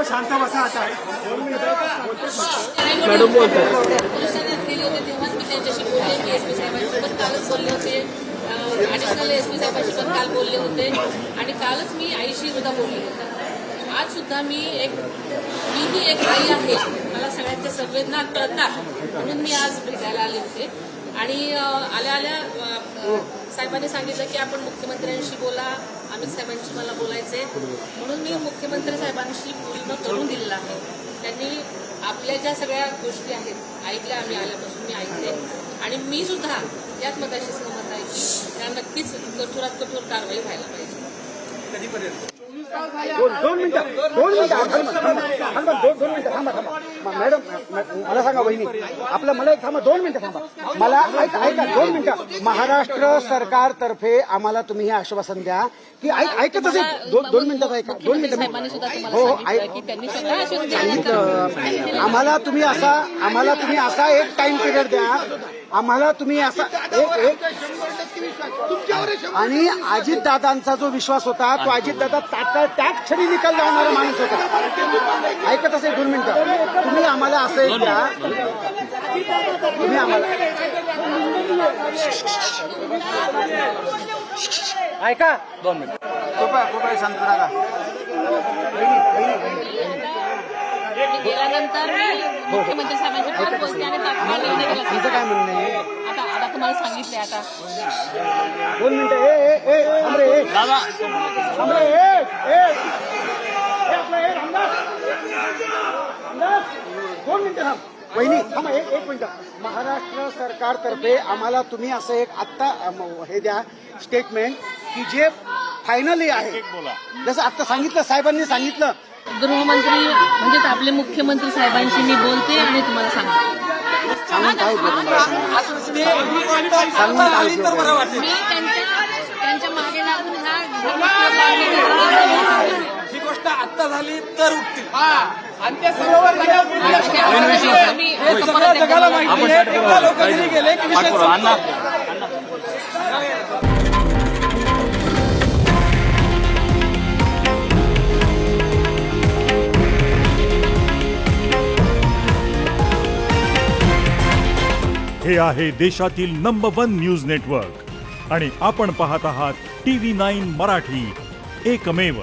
शांत बसा आता. मॅडम बोलतात. पोलिसांनी गेले होते तेव्हाच मी त्यांच्याशी बोलले. मी एसपी साहेबांशी पण कालच बोलले होते. ॲडिशनल एसपी साहेबांशी पण काल बोलले होते आणि कालच मी आईशी सुद्धा बोलले होते. आज सुद्धा मीही एक आई आहे. मला सगळ्यांच्या संवेदना कळतात म्हणून मी आज भेटायला आले होते. आणि आल्या आल्या साहेबांनी सांगितलं की आपण मुख्यमंत्र्यांशी बोला. अमित साहेबांशी मला बोलायचंय म्हणून मी मुख्यमंत्री साहेबांशी बोलणं करून दिलेलं आहे. त्यांनी आपल्या ज्या सगळ्या गोष्टी आहेत ऐकल्या. आम्ही आल्यापासून मी ऐकते आणि मी सुद्धा याच मताशी सहमत आहे की त्या नक्कीच कठोरात कठोर कारवाई व्हायला पाहिजे. दोन मिनिटं थांबा. मॅडम मला सांगा वहिनी आपलं मला एक थांबा 2 मिनिटं थांबा. मला ऐका 2 मिनिटं. महाराष्ट्र सरकारतर्फे आम्हाला तुम्ही हे आश्वासन द्या की ऐकत असेल 2 मिनिटात ऐका 2 मिनिटं. हो आम्हाला तुम्ही असा एक टाइम पिरियड द्या. आम्हाला तुम्ही असा एक आणि अजितदादांचा जो विश्वास होता तो अजितदादा तात्काळ त्याच क्षणी निकाल लावणारा माणूस होता. ऐकत असेल 2 मिनिटं. तुम्ही आम्हाला असं एक द्या. तुम्ही आम्हाला ऐका 2 मिनिटं. खूप शांत राहा. गेल्यानंतर मुख्यमंत्री साहेबांची परत बोलते आणि तात्काळ निर्णय केला. तुमचं काय म्हणणं आहे? आता तुम्हाला सांगितलंय. आता 2 मिनिटं. वहिनी थांबा एक मिनिट. महाराष्ट्र सरकारतर्फे आम्हाला तुम्ही असं एक आत्ता हे द्या स्टेटमेंट की जे फायनली आहे. जसं आता सांगितलं साहेबांनी सांगितलं. गृहमंत्री म्हणजेच आपले मुख्यमंत्री साहेबांशी मी बोलते आणि तुम्हाला सांगते. सांगून काय उपयोग? मी त्यांच्या मागे लागून ही गोष्ट आत्ता झाली तर उठतील आणि त्या जगाला माहिती आहे. एकदा लोक घरी गेले की विषय संपतो. हे आहे देशातील नंबर 1 न्यूज नेटवर्क आणि आपण पाहत आहात TV9 मराठी, एकमेव.